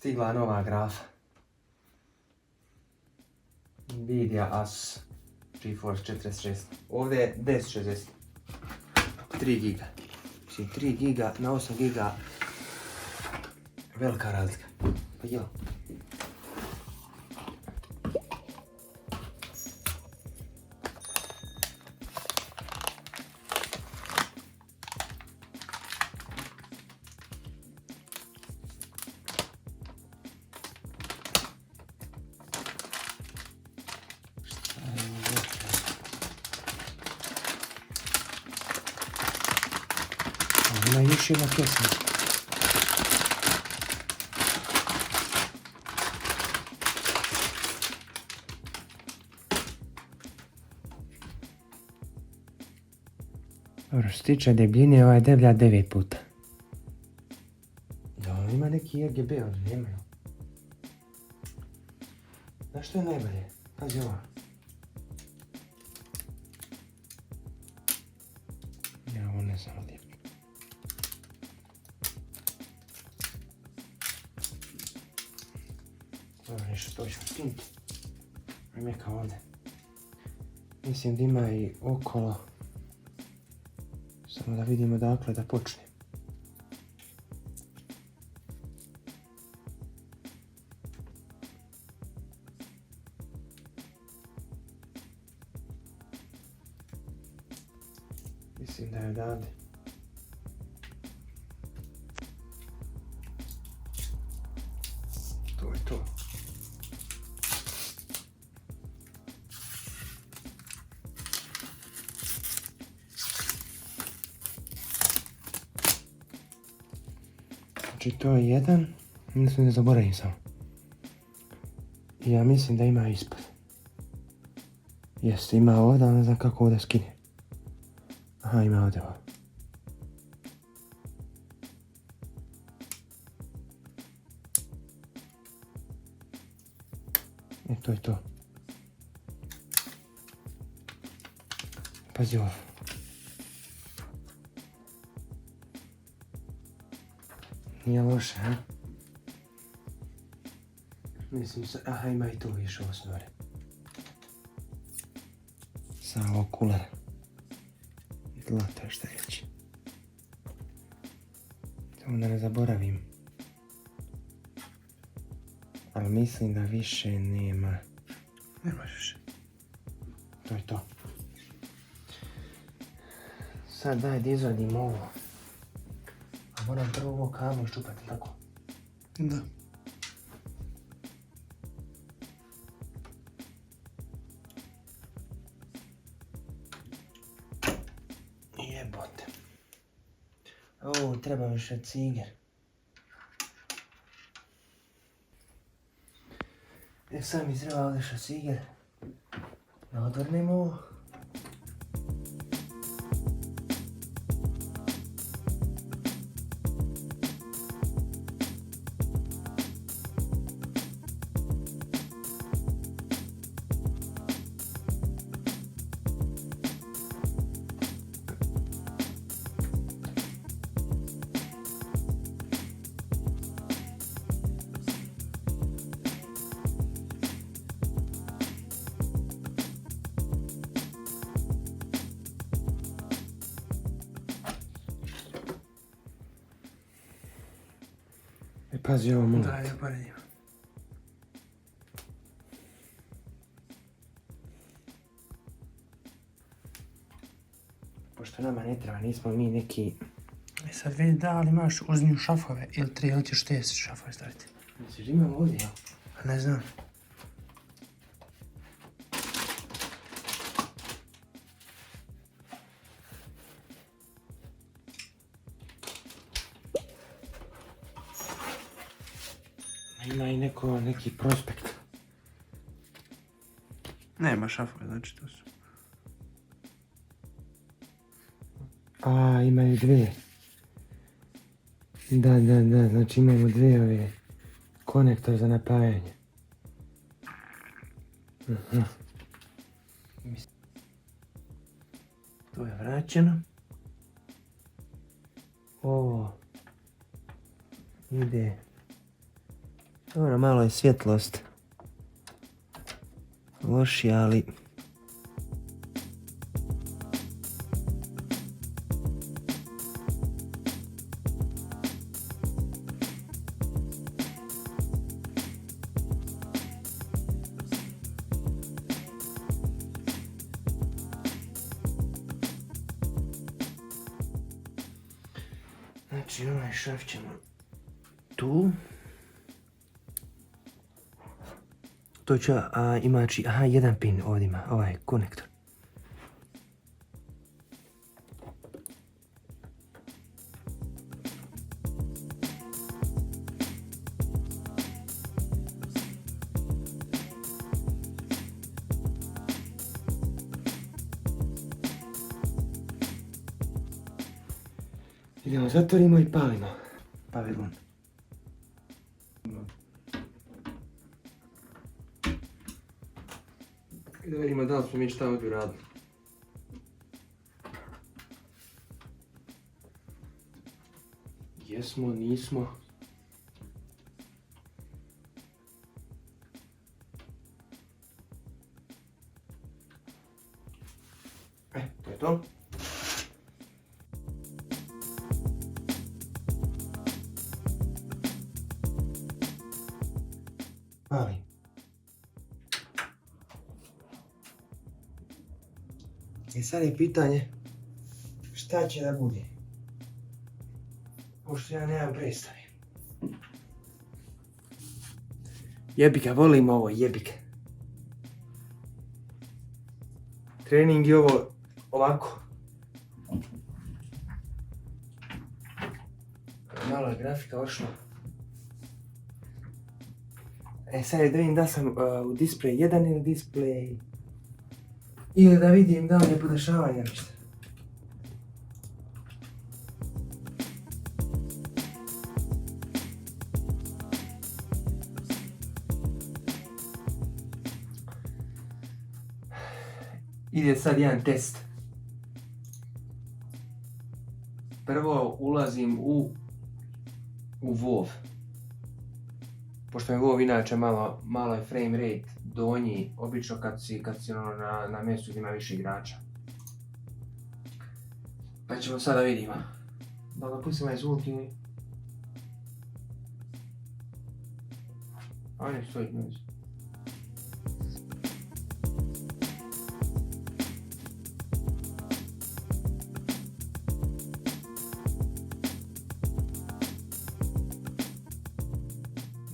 Stigla nova grafa. Nvidia Asus GeForce 46. Ovdje je 1060. 3 giga. Znači 3 giga na 8 giga. Velika razlika. Pa jo. Ima još jedna kesa. Dobro, što se tiče debljine, ova je deblja 9 puta. Da, ima neki RGB, ali nemaju. Znaš što je najbolje? Pazi ovo. Ja ovo ne znam ovdje. Dobro, nešto to ću skinti. Ajme kao ovdje. Mislim da ima i okolo. Samo da vidimo dakle da počne. Mislim da je odavde. To je to. Znači to je jedan, mislim da zaboravim samo. I ja mislim da ima ispod. Jeste, ima ovdje, ali ne znam kako ovdje skine. Aha, ima ovdje ovo. E, to je to. Pazi ovo. Nije loše, ha? Mislim se, aha, ima i tu više osnove. Samo okular. Zlata, šta reći. Samo da ne zaboravim. Ali mislim da više nema. Nemaš više. To je to. Sad daj da izvadim ovo. A moram prvo ovo kablo iščupati, tako? Da. Jebote. O, treba više ciger. Sad mi treba ovdje šaciger. Da odvrnemo ovo. Pazi ovo molim. Da, ja parim. Pošto nama ne treba, nismo mi neki... E sad vidi da li imaš uz nju šafove ili tri, ili ćeš te šafove staviti. Misliš imamo ovdje, jel? A ne znam. Ima i neki prospekt. Nema šafove, znači to su. A, imaju dvije. Da, znači imamo dvije ove konektor za napajanje. Aha. To je vraćeno. Ovo ide Dobro, malo je svjetlost lošija, ali... Znači, ovaj šraf ćemo tu. To ću, imaći, jedan pin ovdje ima, ovaj konektor. Idemo, zatvorimo i palimo pavilon. I da vidimo da li smo mi šta ovdje uradili. Jesmo, nismo. To je to. Palim. I sad je pitanje šta će da bude. Pošto ja nemam predstavi. Jebika, volim ovo, jebika. Trening je ovo ovako. Malo je grafika ošla. Sad je da vidim da sam u display 1 ili display... Ili da vidim da li je podešavanje nešto. Ide sad jedan test. Prvo ulazim u WoW. Pošto je WoW inače malo je frame rate donji, obično kad si na mjestu gdje ima više igrača. Pa ćemo sada vidimo. Da ga pustimo ovaj zvuk ili... A ne stoji noise.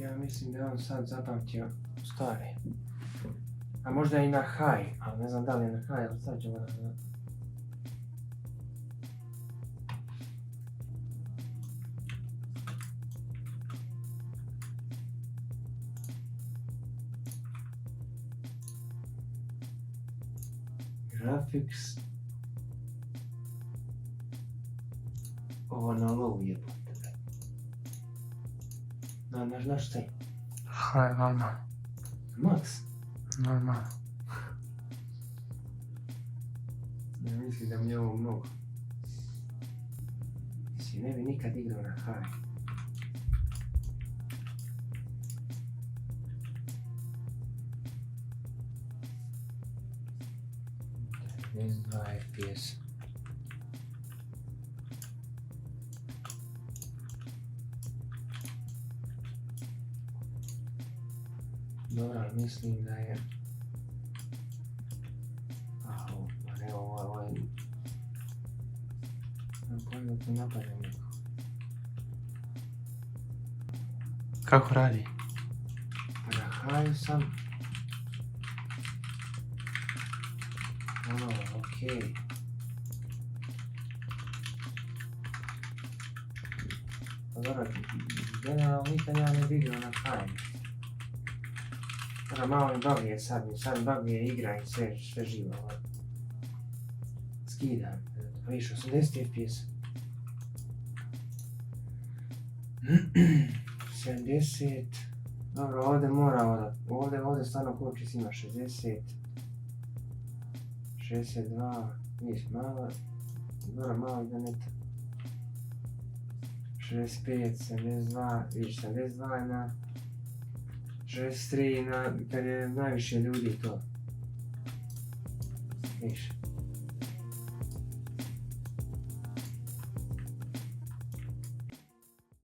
Ja mislim da je on sad zapamtio stvari. A možda i na high, ali ne znam da li je na high, ali sad ćemo da... Graphics... Ovo na low je potrebno. Na šta je? High, normal. Max? Normal. Ja mislim da mi je ovo mnogo. Mislim, ne bi nikad igrao na high. Bez 2 FPS. Dobro, ali mislim da je... Ne, ovo je... Ne pojma da to napadam neko. Kako radi? Pa na haju sam... Okej. Pa dobro, generalno nikad ja ne bi igrao na haju. Malo mi baguje sad mi baguje igra i sve živo. Skidam, pa više 80 FPS. 70. Dobro, ovdje mora ovdje stvarno koči si ima 60. 62. Vidiš, malo. Dobro, malo da ne... 65, 72, vidiš 72 je na 63 kad je najviše ljudi to. Viš.